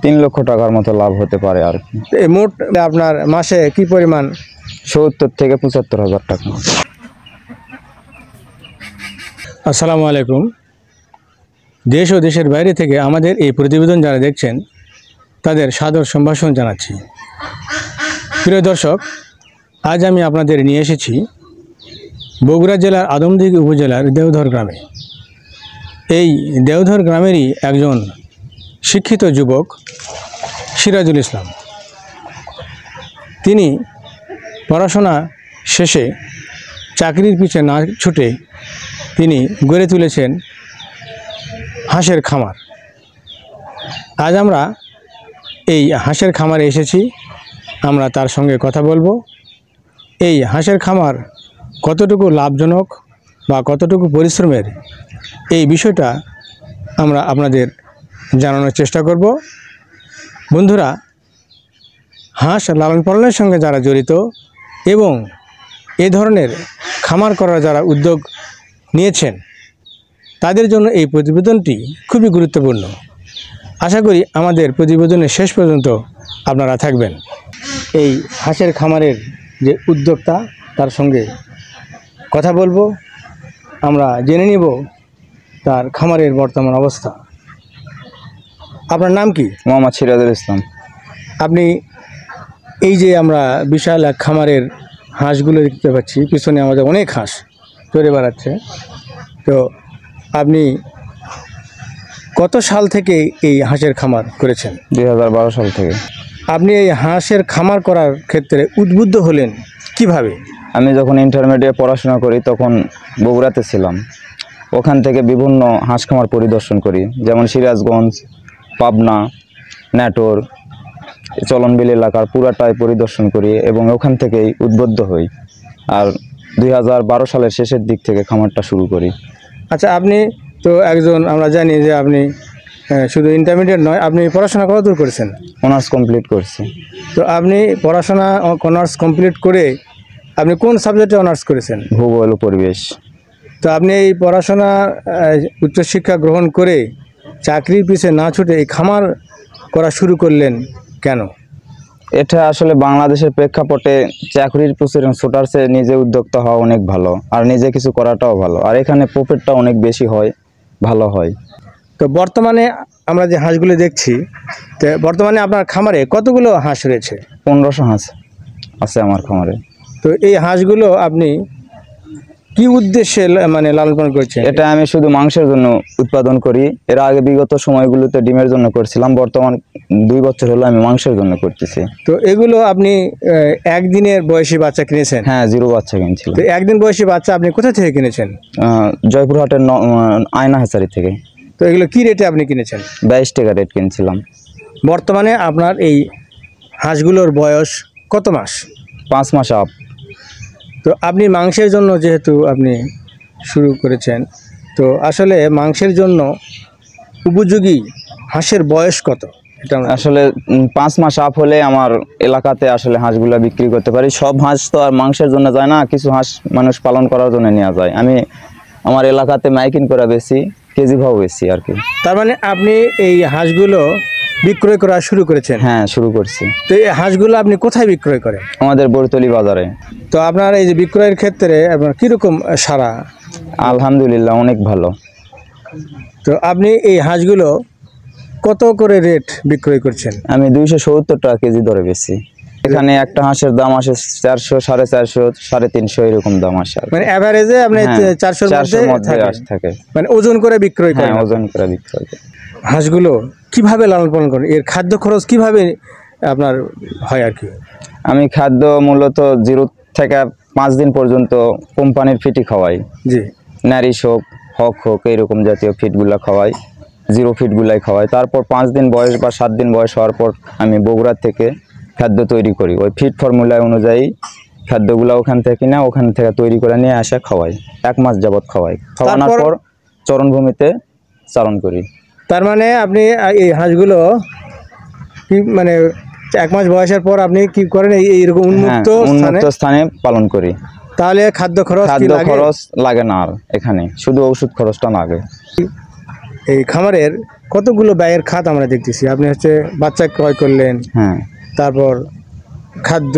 3 লক্ষ টাকার মতো লাভ হতে পারে আর কি। এই মোট আপনার মাসে কি পরিমাণ? 70 থেকে 75,000 টাকা। আসসালামু আলাইকুম। দেশ ও দেশের বাইরে থেকে আমাদের এই প্রতিবেদন যারা দেখছেন তাদের সাদর সম্ভাষণ জানাচ্ছি। প্রিয় দর্শক, আজ আমি আপনাদের নিয়ে এসেছি বগুড়া জেলার আদমদীঘি উপজেলার দেওধর গ্রামে। এই দেওধর গ্রামেরই একজন শিক্ষিত যুবক সিরাজুল ইসলাম। তিনি পড়াশোনা শেষে চাকরির পিছে না ছুটে তিনি গড়ে তুলেছেন হাঁসের খামার। আজ আমরা এই হাঁসের খামারে এসেছি, আমরা তার সঙ্গে কথা বলবো। এই হাঁসের খামার কতটুকু লাভজনক বা কতটুকু পরিশ্রমের, এই বিষয়টা আমরা আপনাদের জানানোর চেষ্টা করব। বন্ধুরা, হাঁস লালন পালনের সঙ্গে যারা জড়িত এবং এ ধরনের খামার করার যারা উদ্যোগ নিয়েছেন তাদের জন্য এই প্রতিবেদনটি খুবই গুরুত্বপূর্ণ। আশা করি আমাদের প্রতিবেদনের শেষ পর্যন্ত আপনারা থাকবেন। এই হাঁসের খামারের যে উদ্যোক্তা তার সঙ্গে কথা বলবো, আমরা জেনে নিব তার খামারের বর্তমান অবস্থা। আপনার নাম কি? মোহাম্মদ সিরাজুল ইসলাম। আপনি এই যে আমরা বিশাল এক খামারের হাঁসগুলো দেখতে পাচ্ছি, পিছনে আমাদের অনেক হাঁস চড়ে বেড়াচ্ছে, তো আপনি কত সাল থেকে এই হাঁসের খামার করেছেন? 2012 সাল থেকে। আপনি এই হাঁসের খামার করার ক্ষেত্রে উদ্বুদ্ধ হলেন কিভাবে? আমি যখন ইন্টারমিডিয়েট পড়াশোনা করি তখন বগুড়াতে ছিলাম। ওখান থেকে বিভিন্ন হাঁস খামার পরিদর্শন করি, যেমন সিরাজগঞ্জ, পাবনা, নাটোর, চলনবিল এলাকার পুরাটাই পরিদর্শন করি এবং ওখান থেকেই উদ্বুদ্ধ হই। আর 2012 সালের শেষের দিক থেকে খামারটা শুরু করি। আচ্ছা, আপনি তো একজন, আমরা জানি যে আপনি শুধু ইন্টারমিডিয়েট নয়, আপনি পড়াশোনা কত দূর করেছেন? অনার্স কমপ্লিট করছি। তো আপনি পড়াশোনা অনার্স কমপ্লিট করে আপনি কোন সাবজেক্টে অনার্স করেছেন? ভূগোল ও পরিবেশ। তো আপনি এই পড়াশোনা উচ্চশিক্ষা গ্রহণ করে চাকরির পিছে না ছুটে এই খামার করা শুরু করলেন কেন? এটা আসলে বাংলাদেশের প্রেক্ষাপটে চাকরির পিছনে ছোটার চেয়ে নিজে উদ্যোক্তা হওয়া অনেক ভালো, আর নিজে কিছু করাটাও ভালো, আর এখানে প্রফিটটা অনেক বেশি হয়, ভালো হয়। তো বর্তমানে আমরা যে হাঁসগুলো দেখছি, তো বর্তমানে আপনার খামারে কতগুলো হাঁস রয়েছে? 1500 হাঁস আছে আমার খামারে। তো এই হাঁসগুলো আপনি কি উদ্দেশ্যে মানে লালন পালন করছেন? এটা আমি শুধু মাংসের জন্য উৎপাদন করি। এর আগে বিগত সময়গুলোতে ডিমের জন্য করছিলাম, বর্তমান 2 বছর হলো আমি মাংসের জন্য করতেছি। তো এগুলো আপনি একদিনের বয়সী বাচ্চা কিনেছেন? হ্যাঁ, 0 বাচ্চা কিনছিলাম। তো একদিন বয়সী বাচ্চা আপনি কোথা থেকে কিনেছেন? জয়পুরহাটের আয়না হাসারি থেকে। তো এগুলো কি রেটে আপনি কিনেছেন? 22 টাকা রেট কিনছিলাম। বর্তমানে আপনার এই হাঁসগুলোর বয়স কত মাস? 5 মাস আপ। তো আপনি মাংসের জন্য যেহেতু আপনি শুরু করেছেন, তো আসলে মাংসের জন্য উপযোগী হাঁসের বয়স কত? এটা আসলে 5 মাস আপ হলে আমার এলাকাতে আসলে হাঁসগুলা বিক্রি করতে পারি। সব হাঁস তো আর মাংসের জন্য যায় না, কিছু হাঁস মানুষ পালন করার জন্য নেওয়া যায়। আমি আমার এলাকাতে মাইকিং করা বেশি, কেজি ভাও বেশি আর কি। তার মানে আপনি এই হাঁসগুলো বিক্রয় করা শুরু করেছেন? হ্যাঁ, শুরু করছি। তো এই হাঁসগুলো আপনি কোথায় বিক্রয় করেন? আমাদের বরতলি বাজারে। তো আপনার এই যে বিক্রয়ের ক্ষেত্রে আপনার কীরকম সাড়া? আলহামদুলিল্লাহ, অনেক ভালো। তো আপনি এই হাঁসগুলো কত করে রেট বিক্রয় করছেন? আমি 270 টাকা কেজি দরে বেশি। এখানে একটা হাঁসের দাম আসে 400, 450, 350 এরকম দাম আসে। মানে এভারেজে আপনি 400 এর মধ্যে থাকে। মানে ওজন করে বিক্রয় করেন? হ্যাঁ, ওজন করে বিক্রয় করি। হাঁসগুলো কিভাবে লালন পালন করেন? এর খাদ্য খরচ কিভাবে আপনার হয় আর কি? আমি খাদ্য মূলত 0 থেকে 5 দিন পর্যন্ত কোম্পানির ফিটই খাওয়াই। জি, নারিশ হোক, হক হোক, এইরকম জাতীয় ফিটগুলো খাওয়াই, 0 ফিটগুলাই খাওয়াই। তারপর 5 দিন বয়স বা 7 দিন বয়স হওয়ার পর আমি বগুড়া থেকে খাদ্য তৈরি করি। ওই ফিট ফর্মুলা অনুযায়ী খাদ্যগুলো ওখান থেকে তৈরি করে নিয়ে আসা খাওয়াই। 1 মাস যাবৎ খাওয়াই। খাওয়ানোর পর চরণভূমিতে চারণ করি। তার মানে আপনি এই হাঁসগুলো কি মানে 1 মাস বয়সের পর আপনি কি করেন? এইরকম উন্মুক্ত স্থানে পালন করি। তাহলে খাদ্য খরচ লাগে না, আর এখানে শুধু ওষুধ খরচটা লাগে। এই খামারের কতগুলো ব্যয়ের খাত আমরা দেখতেছি। আপনি হচ্ছে বাচ্চা ক্রয় করলেন, হ্যাঁ তারপর খাদ্য,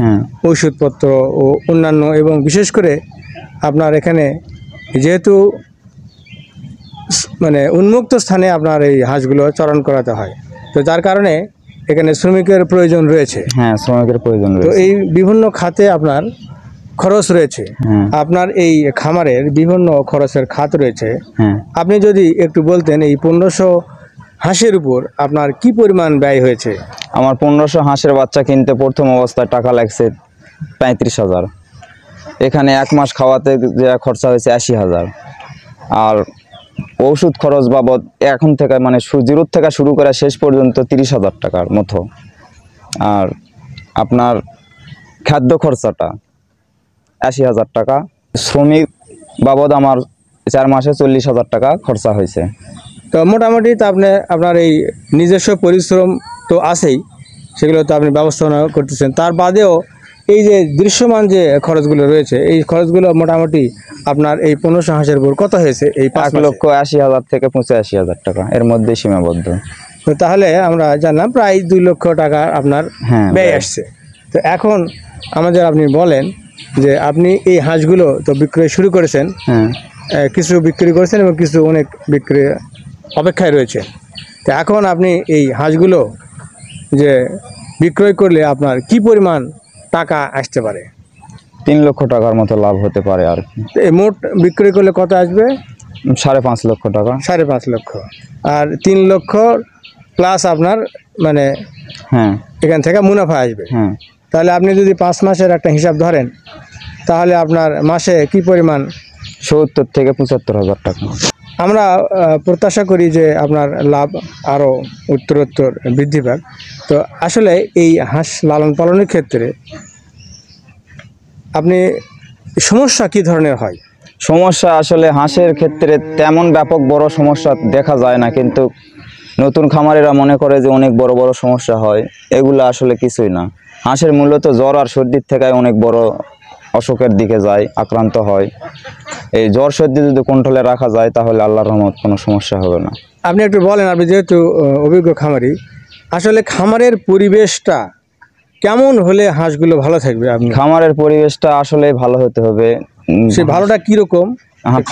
হ্যাঁ ঔষধপত্র ও অন্যান্য, এবং বিশেষ করে আপনার এখানে যেহেতু মানে উন্মুক্ত স্থানে আপনার এই হাঁসগুলো চরণ করাতে হয়, তো যার কারণে এখানে শ্রমিকের প্রয়োজন রয়েছে। হ্যাঁ, শ্রমিকের প্রয়োজন তো রয়েছে। এই বিভিন্ন খাতে আপনার খরচ রয়েছে। হ্যাঁ আপনার এই খামারের বিভিন্ন খরচের খাত রয়েছে। হ্যাঁ, আপনি যদি একটু বলতেন এই 1500 হাঁসের উপর আপনার কি পরিমাণ ব্যয় হয়েছে? আমার 1500 হাঁসের বাচ্চা কিনতে প্রথম অবস্থায় টাকা লাগছে 35,000। এখানে 1 মাস খাওয়াতে যে খরচা হয়েছে 80,000। আর ওষুধ খরচ বাবদ এখন থেকে মানে জিরো থেকে শুরু করে শেষ পর্যন্ত 30,000 টাকার মতো। আর আপনার খাদ্য খরচাটা 80,000 টাকা। শ্রমিক বাবদ আমার 4 মাসে 40,000 টাকা খরচা হয়েছে। তো মোটামুটি তো আপনার এই নিজস্ব পরিশ্রম তো আছেই, সেগুলো তো আপনি ব্যবস্থাপনা করতেছেন। তার বাদেও এই যে দৃশ্যমান যে খরচগুলো রয়েছে, এই খরচগুলো মোটামুটি আপনার এই 1500 হাঁসের উপর কত হয়েছে? এই 1,80,000 থেকে 85,000 টাকা, এর মধ্যে সীমাবদ্ধ। তো তাহলে আমরা জানলাম প্রায় 2 লক্ষ টাকা আপনার হ্যাঁ, ব্যয় ব্যয়। আসছে। তো এখন আমাদের আপনি বলেন যে আপনি এই হাঁসগুলো তো বিক্রয় শুরু করেছেন, হ্যাঁ কিছু বিক্রি করেছেন এবং কিছু অনেক বিক্রি অপেক্ষায় রয়েছে। তো এখন আপনি এই হাঁসগুলো যে বিক্রয় করলে আপনার কি পরিমাণ টাকা আসতে পারে? 3 লক্ষ টাকার মতো লাভ হতে পারে আর কি। তো এই মোট বিক্রয় করলে কত আসবে? 5.5 লক্ষ টাকা। 5.5 লক্ষ। আর 3 লক্ষ প্লাস আপনার মানে হ্যাঁ এখান থেকে মুনাফা আসবে। হ্যাঁ, তাহলে আপনি যদি 5 মাসের একটা হিসাব ধরেন, তাহলে আপনার মাসে কি পরিমাণ? 70 থেকে 75,000 টাকা। আমরা প্রত্যাশা করি যে আপনার লাভ আরও উত্তরোত্তর বৃদ্ধি পাক। তো আসলে এই হাঁস লালন পালনের ক্ষেত্রে আপনি সমস্যা কি ধরনের হয়? সমস্যা আসলে হাঁসের ক্ষেত্রে তেমন ব্যাপক বড় সমস্যা দেখা যায় না, কিন্তু নতুন খামারিরা মনে করে যে অনেক বড় বড় সমস্যা হয়। এগুলো আসলে কিছুই না। হাঁসের মূলত জ্বর আর সর্দির থেকে অনেক বড় অসুখের দিকে যায়, আক্রান্ত হয়। এই জ্বর সর্দি যদি কন্ট্রোলে রাখা যায় তাহলে আল্লাহর রহমত কোনো সমস্যা হবে না। আপনি একটু বলেন, আপনি যেহেতু অভিজ্ঞ খামারি, আসলে খামারের পরিবেশটা কেমন হলে হাঁসগুলো ভালো থাকবে? আপনি খামারের পরিবেশটা আসলে ভালো হতে হবে। সে ভালোটা কীরকম?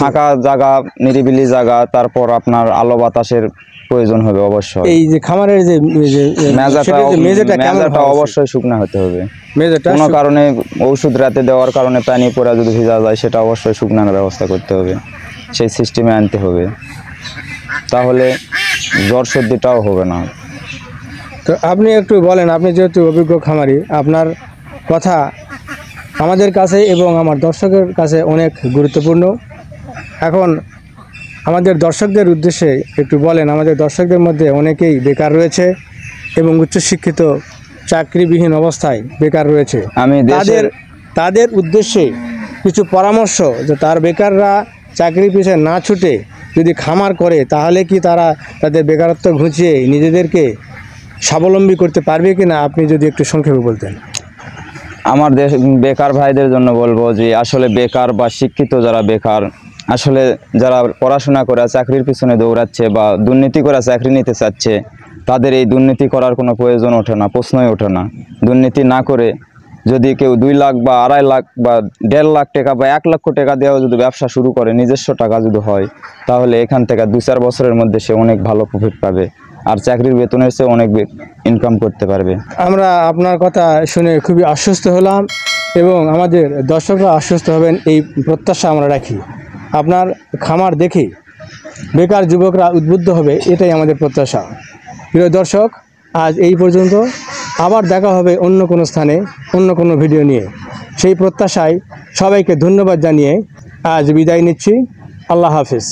ফাঁকা জায়গা, নিরিবিলি জায়গা, তারপর আপনার আলো বাতাসের প্রয়োজন হবে অবশ্যই। এই যে খামারের যে মেঝেটা কেমন মেজাটা অবশ্যই শুকনা হতে হবে। মেঝেটা কোনো কারণে ওষুধ রাতে দেওয়ার কারণে পানি পড়া যদি ভিজা যায়, সেটা অবশ্যই শুকনানোর ব্যবস্থা করতে হবে, সেই সিস্টেমে আনতে হবে, তাহলে জ্বর সর্দিটাও হবে না। তো আপনি একটু বলেন, আপনি যেহেতু অভিজ্ঞ খামারি, আপনার কথা আমাদের কাছে এবং আমার দর্শকের কাছে অনেক গুরুত্বপূর্ণ। এখন আমাদের দর্শকদের উদ্দেশ্যে একটু বলেন, আমাদের দর্শকদের মধ্যে অনেকেই বেকার রয়েছে এবং উচ্চশিক্ষিত চাকরিবিহীন অবস্থায় বেকার রয়েছে। আমি তাদের উদ্দেশ্যে কিছু পরামর্শ, যে তার বেকাররা চাকরির পিছনে না ছুটে যদি খামার করে, তাহলে কি তারা তাদের বেকারত্ব ঘুচিয়ে নিজেদেরকে স্বাবলম্বী করতে পারবে কি না, আপনি যদি একটু সংক্ষেপে বলতেন। আমার বেকার ভাইদের জন্য বলবো যে আসলে বেকার বা শিক্ষিত যারা বেকার, আসলে যারা পড়াশোনা করে চাকরির পিছনে দৌড়াচ্ছে বা দুর্নীতি করে চাকরি নিতে চাচ্ছে, তাদের এই দুর্নীতি করার কোনো প্রয়োজন ওঠে না, প্রশ্নই ওঠে না। দুর্নীতি না করে যদি কেউ 2 লাখ বা 2.5 লাখ বা 1.5 লাখ টাকা বা 1 লক্ষ টাকা দিয়েও যদি ব্যবসা শুরু করে, নিজস্ব টাকা যদি হয়, তাহলে এখান থেকে 2-4 বছরের মধ্যে সে অনেক ভালো প্রফিট পাবে, আর চাকরির বেতনের চেয়ে অনেক ইনকাম করতে পারবে। আমরা আপনার কথা শুনে খুবই আশ্বস্ত হলাম এবং আমাদের দর্শকরা আশ্বস্ত হবেন, এই প্রত্যাশা আমরা রাখি। আপনার খামার দেখে বেকার যুবকরা উদ্বুদ্ধ হবে, এটাই আমাদের প্রত্যাশা। প্রিয় দর্শক, আজ এই পর্যন্ত। আবার দেখা হবে অন্য কোনো স্থানে, অন্য কোনো ভিডিও নিয়ে। সেই প্রত্যাশায় সবাইকে ধন্যবাদ জানিয়ে আজ বিদায় নিচ্ছি। আল্লাহ হাফেজ।